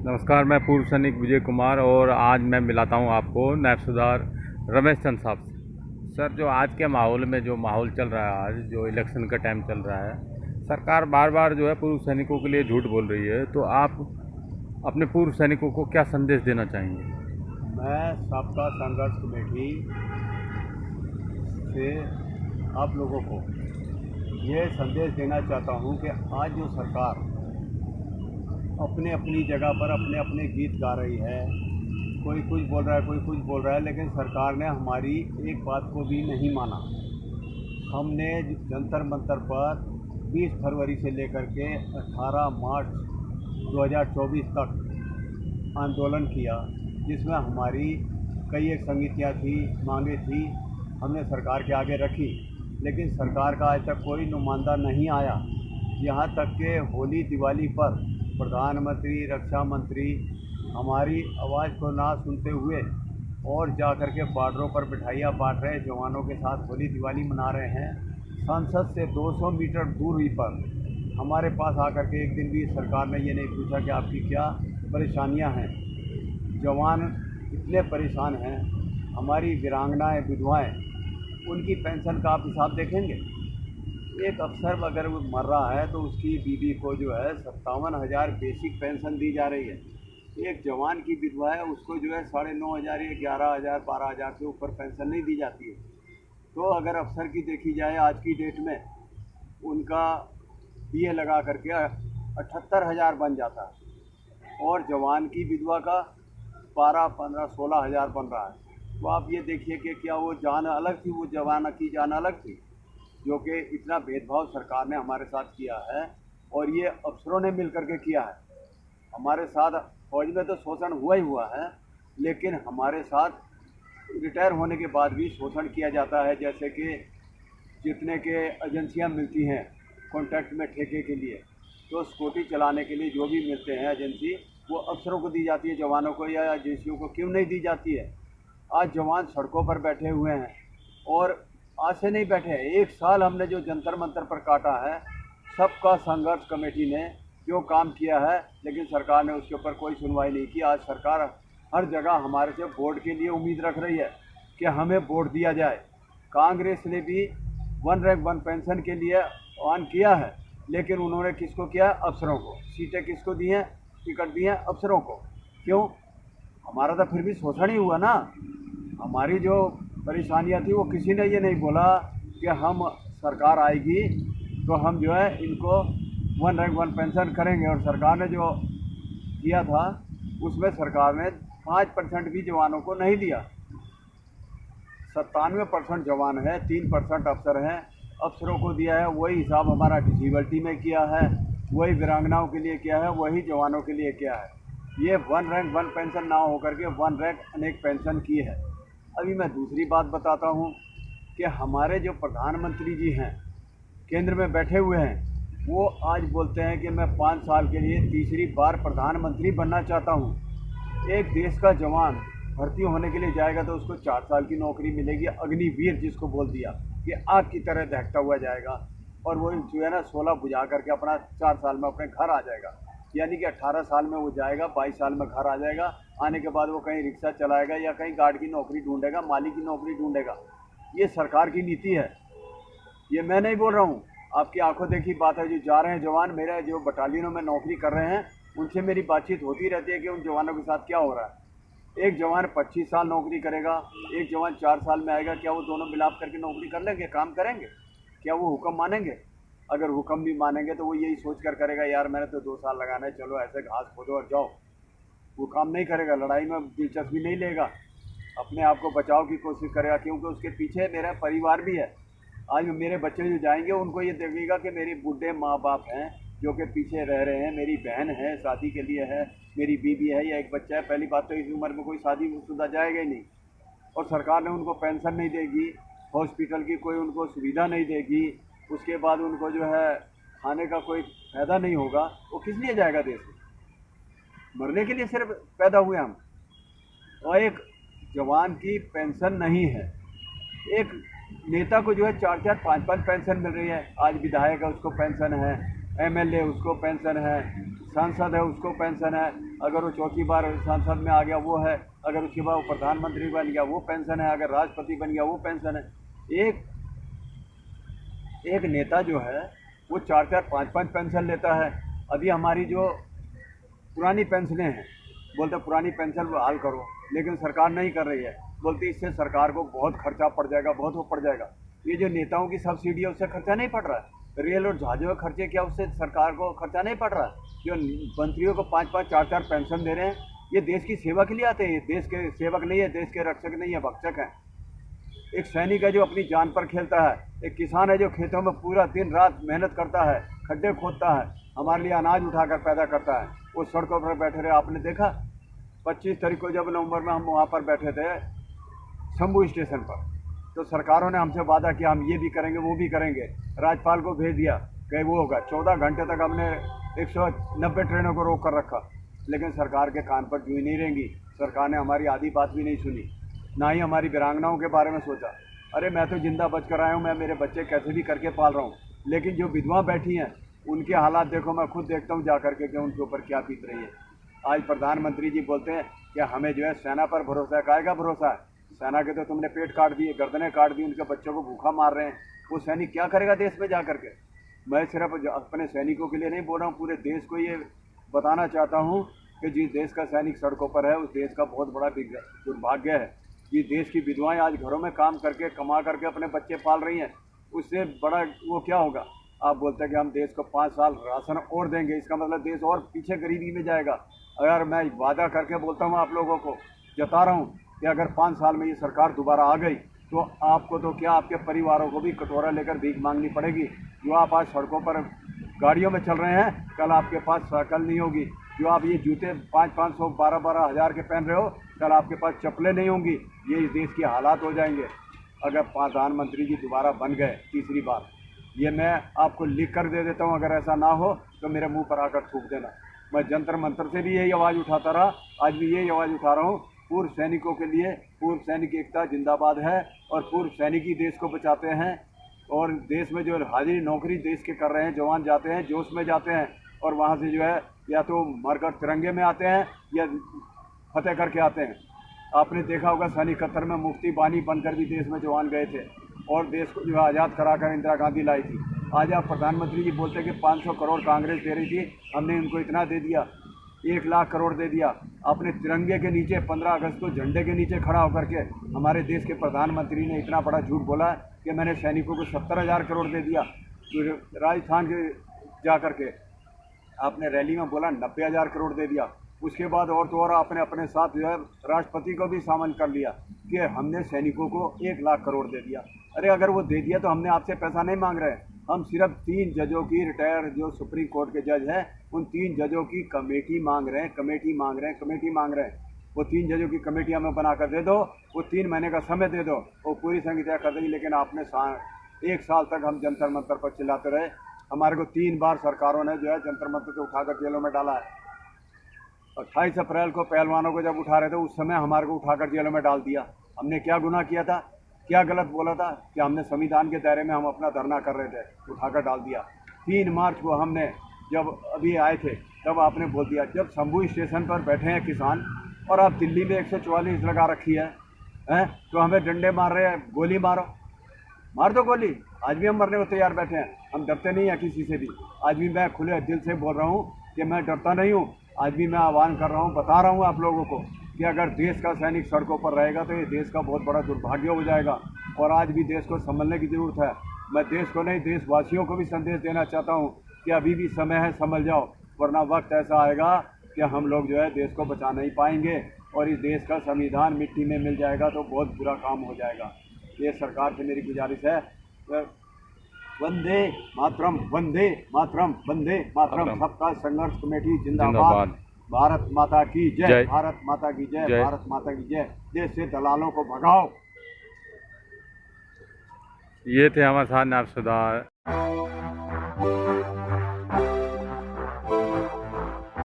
नमस्कार, मैं पूर्व सैनिक विजय कुमार और आज मैं मिलाता हूँ आपको नायब सूबेदार रमेश चंद साहब से। सर, जो आज के माहौल में जो माहौल चल रहा है, आज जो इलेक्शन का टाइम चल रहा है, सरकार बार बार जो है पूर्व सैनिकों के लिए झूठ बोल रही है, तो आप अपने पूर्व सैनिकों को क्या संदेश देना चाहेंगे? मैं सबका संघर्ष कमेटी से आप लोगों को ये संदेश देना चाहता हूँ कि आज जो सरकार अपने अपनी जगह पर अपने अपने गीत गा रही है, कोई कुछ बोल रहा है, कोई कुछ बोल रहा है, लेकिन सरकार ने हमारी एक बात को भी नहीं माना। हमने जंतर मंतर पर 20 फरवरी से लेकर के 18 मार्च 2024 तक आंदोलन किया, जिसमें हमारी कई एक समितियाँ थी, मांगे थी, हमने सरकार के आगे रखी, लेकिन सरकार का आज तक कोई नुमाइंदा नहीं आया। यहाँ तक कि होली दिवाली पर प्रधानमंत्री, रक्षा मंत्री हमारी आवाज़ को ना सुनते हुए और जा कर के बॉर्डरों पर मिठाइयाँ बांट रहे, जवानों के साथ होली दिवाली मना रहे हैं। संसद से 200 मीटर दूरी पर हमारे पास आकर के एक दिन भी सरकार ने ये नहीं पूछा कि आपकी क्या परेशानियां हैं। जवान इतने परेशान हैं, हमारी वीरांगनाएं, विधवाएं, उनकी पेंशन का आप हिसाब देखेंगे। एक अफसर अगर वो मर रहा है तो उसकी बीवी को जो है 57,000 बेसिक पेंशन दी जा रही है। एक जवान की विधवा है, उसको जो है 9,500 या 11,000, 12,000 से ऊपर पेंशन नहीं दी जाती है। तो अगर अफसर की देखी जाए आज की डेट में, उनका डीए लगा करके 78,000 बन जाता है और जवान की विधवा का 12, 15, 16,000 बन रहा है। तो आप ये देखिए कि क्या वो जान अलग थी, वो जवान की जान अलग थी, जो कि इतना भेदभाव सरकार ने हमारे साथ किया है और ये अफसरों ने मिल करके किया है। हमारे साथ फौज में तो शोषण हुआ ही हुआ है, लेकिन हमारे साथ रिटायर होने के बाद भी शोषण किया जाता है। जैसे कि जितने के एजेंसियां मिलती हैं कॉन्ट्रैक्ट में ठेके के लिए, तो स्कूटी चलाने के लिए जो भी मिलते हैं एजेंसी, वो अफसरों को दी जाती है, जवानों को या एजेंसियों को क्यों नहीं दी जाती है? आज जवान सड़कों पर बैठे हुए हैं और आज से नहीं बैठे हैं, 1 साल हमने जो जंतर मंतर पर काटा है। सबका संघर्ष कमेटी ने जो काम किया है, लेकिन सरकार ने उसके ऊपर कोई सुनवाई नहीं की। आज सरकार हर जगह हमारे से वोट के लिए उम्मीद रख रही है कि हमें वोट दिया जाए। कांग्रेस ने भी 1 रैंक 1 पेंशन के लिए ऑन किया है, लेकिन उन्होंने किसको किया? अफसरों को। सीटें किसको दी हैं? टिकट दी हैं अफसरों को। क्यों? हमारा तो फिर भी शोषण ही हुआ ना। हमारी जो परेशानियां थी वो किसी ने ये नहीं बोला कि हम सरकार आएगी तो हम जो है इनको 1 रैंक 1 पेंशन करेंगे। और सरकार ने जो किया था उसमें सरकार ने 5% भी जवानों को नहीं दिया। 97% जवान है, 3% अफसर हैं, अफसरों को दिया है। वही हिसाब हमारा डिसेबिलिटी में किया है, वही वीरांगनाओं के लिए किया है, वही जवानों के लिए किया है। ये 1 रैंक 1 पेंशन ना होकर के 1 रैंक अनेक पेंशन की है। अभी मैं दूसरी बात बताता हूँ कि हमारे जो प्रधानमंत्री जी हैं, केंद्र में बैठे हुए हैं, वो आज बोलते हैं कि मैं 5 साल के लिए तीसरी बार प्रधानमंत्री बनना चाहता हूँ। एक देश का जवान भर्ती होने के लिए जाएगा तो उसको 4 साल की नौकरी मिलेगी। अग्निवीर जिसको बोल दिया कि आग की तरह दहकता हुआ जाएगा और वो जो है ना 16 बुझा करके अपना 4 साल में अपने घर आ जाएगा। यानी कि 18 साल में वो जाएगा, 22 साल में घर आ जाएगा। आने के बाद वो कहीं रिक्शा चलाएगा या कहीं गार्ड की नौकरी ढूंढेगा, माली की नौकरी ढूंढेगा। ये सरकार की नीति है, ये मैं नहीं बोल रहा हूँ, आपकी आंखों देखी बात है। जो जा रहे हैं जवान, मेरे जो बटालियनों में नौकरी कर रहे हैं, उनसे मेरी बातचीत होती रहती है कि उन जवानों के साथ क्या हो रहा है। एक जवान 25 साल नौकरी करेगा, एक जवान 4 साल में आएगा, क्या वो दोनों मिलाप करके नौकरी कर लेंगे, काम करेंगे? क्या वो हुक्म मानेंगे? अगर हुक्म भी मानेंगे तो वो यही सोच कर करेगा, यार मैंने तो 2 साल लगाना है, चलो ऐसे घास खोदो और जाओ। वो काम नहीं करेगा, लड़ाई में दिलचस्पी नहीं लेगा, अपने आप को बचाव की कोशिश करेगा, क्योंकि उसके पीछे मेरा परिवार भी है। आज मेरे बच्चे जो जाएंगे उनको ये देखेगा कि मेरी बूढ़े माँ बाप हैं जो कि पीछे रह रहे हैं, मेरी बहन है शादी के लिए है, मेरी बीवी है या एक बच्चा है। पहली बात तो इस उम्र में कोई शादीशुदा जाएगा ही नहीं, और सरकार ने उनको पेंशन नहीं देगी, हॉस्पिटल की कोई उनको सुविधा नहीं देगी, उसके बाद उनको जो है खाने का कोई फायदा नहीं होगा। वो किस लिए जाएगा देश में? मरने के लिए सिर्फ पैदा हुए हम। और एक जवान की पेंशन नहीं है, एक नेता को जो है 4-4, 5-5 पेंशन मिल रही है। आज विधायक है उसको पेंशन है, एमएलए उसको पेंशन है, सांसद है उसको पेंशन है, अगर वो चौथी बार सांसद में आ गया वो है, अगर उसके बाद वो प्रधानमंत्री बन गया वो पेंशन है, अगर राष्ट्रपति बन गया वो पेंशन है। एक नेता जो है वो 4-4 5-5 पेंशन लेता है। अभी हमारी जो पुरानी पेंशनें हैं, बोलते पुरानी पेंशन बहाल करो, लेकिन सरकार नहीं कर रही है। बोलती इससे सरकार को बहुत खर्चा पड़ जाएगा, बहुत वो पड़ जाएगा। ये जो नेताओं की सब्सिडी है उससे खर्चा नहीं पड़ रहा है। रेल और जहाजों के खर्चे क्या उससे सरकार को खर्चा नहीं पड़ रहा है। जो मंत्रियों को 5-5 4-4 पेंशन दे रहे हैं, ये देश की सेवा के लिए आते हैं। देश के सेवक नहीं है, देश के रक्षक नहीं है, भक्षक हैं। एक सैनिक है जो अपनी जान पर खेलता है, एक किसान है जो खेतों में पूरा दिन रात मेहनत करता है, खड्डे खोदता है, हमारे लिए अनाज उठाकर पैदा करता है, वो सड़कों पर बैठे रहे। आपने देखा 25 तारीख को जब नवंबर में हम वहाँ पर बैठे थे शंभू स्टेशन पर, तो सरकारों ने हमसे वादा किया हम ये भी करेंगे वो भी करेंगे। राज्यपाल को भेज दिया कि वो होगा। 14 घंटे तक हमने 190 ट्रेनों को रोक कर रखा, लेकिन सरकार के कान पर जूं ही नहीं रहेंगी। सरकार ने हमारी आधी बात भी नहीं सुनी, ना ही हमारी वीरांगनाओं के बारे में सोचा। अरे मैं तो जिंदा बच कर आया हूँ, मैं मेरे बच्चे कैसे भी करके पाल रहा हूँ, लेकिन जो विधवा बैठी हैं उनके हालात देखो, मैं खुद देखता हूँ जा करके कि उनके ऊपर क्या बीत रही है। आज प्रधानमंत्री जी बोलते हैं कि हमें जो है सेना पर भरोसा है। काहे का भरोसा है? सेना के तो तुमने पेट काट दिए, गर्दनें काट दी, उनके बच्चों को भूखा मार रहे हैं। वो सैनिक क्या करेगा देश में जा करके? मैं सिर्फ अपने सैनिकों के लिए नहीं बोल रहा हूँ, पूरे देश को ये बताना चाहता हूँ कि जिस देश का सैनिक सड़कों पर है उस देश का बहुत बड़ा दुर्भाग्य है। ये देश की विधवाएं आज घरों में काम करके कमा करके अपने बच्चे पाल रही हैं, उससे बड़ा वो क्या होगा? आप बोलते हैं कि हम देश को 5 साल राशन और देंगे, इसका मतलब देश और पीछे गरीबी में जाएगा। अगर मैं वादा करके बोलता हूँ आप लोगों को, जता रहा हूँ कि अगर 5 साल में ये सरकार दोबारा आ गई तो आपको तो क्या, आपके परिवारों को भी कटोरा लेकर भीख मांगनी पड़ेगी। जो आप आज सड़कों पर गाड़ियों में चल रहे हैं, कल आपके पास साइकिल नहीं होगी। जो आप ये जूते 500 12 हज़ार के पहन रहे हो, कल आपके पास चप्पलें नहीं होंगी। ये इस देश के हालात हो जाएंगे अगर प्रधानमंत्री जी दोबारा बन गए तीसरी बार। ये मैं आपको लिख कर दे देता हूँ, अगर ऐसा ना हो तो मेरे मुंह पर आकर थूक देना। मैं जंतर मंतर से भी यही आवाज़ उठाता रहा, आज भी यही आवाज़ उठा रहा हूँ। पूर्व सैनिकों के लिए पूर्व सैनिक एकता जिंदाबाद है, और पूर्व सैनिक ही देश को बचाते हैं। और देश में जो हाजिरी नौकरी देश के कर रहे हैं, जवान जाते हैं, जोश में जाते हैं, और वहाँ से जो है या तो मरकर तिरंगे में आते हैं या फतेह करके आते हैं। आपने देखा होगा सन 71 में मुफ्ती बानी बनकर भी देश में जवान गए थे और देश को जो है आज़ाद कराकर इंदिरा गांधी लाई थी। आज आप प्रधानमंत्री जी बोलते हैं कि 500 करोड़ कांग्रेस दे रही थी, हमने इनको इतना दे दिया, 1 लाख करोड़ दे दिया। अपने तिरंगे के नीचे 15 अगस्त को झंडे के नीचे खड़ा होकर के हमारे देश के प्रधानमंत्री ने इतना बड़ा झूठ बोला कि मैंने सैनिकों को 70,000 करोड़ दे दिया। तो राजस्थान के जा कर के आपने रैली में बोला 90,000 करोड़ दे दिया। उसके बाद और तो और आपने अपने साथ जो है राष्ट्रपति को भी शामिल कर लिया कि हमने सैनिकों को 1 लाख करोड़ दे दिया। अरे अगर वो दे दिया तो हमने आपसे पैसा नहीं मांग रहे हैं, हम सिर्फ 3 जजों की रिटायर जो सुप्रीम कोर्ट के जज हैं उन 3 जजों की कमेटी मांग रहे हैं, कमेटी मांग रहे हैं। वो 3 जजों की कमेटी हमें बनाकर दे दो, वो 3 महीने का समय दे दो, वो पूरी संख्या कर देगी। लेकिन आपने 1 साल तक हम जंतर मंतर पर चिल्लाते रहे। हमारे को 3 बार सरकारों ने जो है जंतर मंतर से उठाकर जेलों में डाला है। 28 अप्रैल को पहलवानों को जब उठा रहे थे उस समय हमारे को उठाकर जेलों में डाल दिया। हमने क्या गुनाह किया था, क्या गलत बोला था कि हमने संविधान के दायरे में हम अपना धरना कर रहे थे, उठाकर डाल दिया। 3 मार्च को हमने जब अभी आए थे तब आपने बोल दिया, जब शंभू स्टेशन पर बैठे हैं किसान और आप दिल्ली में 144 लगा रखी है तो हमें डंडे मार रहे हैं, गोली मार दो गोली। आज भी हम मरने को तैयार बैठे हैं, हम डरते नहीं हैं किसी से भी। आज भी मैं खुले दिल से बोल रहा हूँ कि मैं डरता नहीं हूँ। आज भी मैं आह्वान कर रहा हूँ, बता रहा हूँ आप लोगों को कि अगर देश का सैनिक सड़कों पर रहेगा तो ये देश का बहुत बड़ा दुर्भाग्य हो जाएगा। और आज भी देश को संभलने की ज़रूरत है। मैं देश को नहीं, देशवासियों को भी संदेश देना चाहता हूँ कि अभी भी समय है, संभल जाओ, वरना वक्त ऐसा आएगा कि हम लोग जो है देश को बचा नहीं पाएंगे और इस देश का संविधान मिट्टी में मिल जाएगा तो बहुत बुरा काम हो जाएगा। ये सरकार से मेरी गुजारिश है। वंदे मातरम, वंदे मातरम, वंदे मातरम। सबका संघर्ष कमेटी जिंदाबाद। भारत माता की जय, भारत माता की जय, भारत माता की जय। देश से दलालों को भगाओ। ये थे हमारे साथ नायब सदार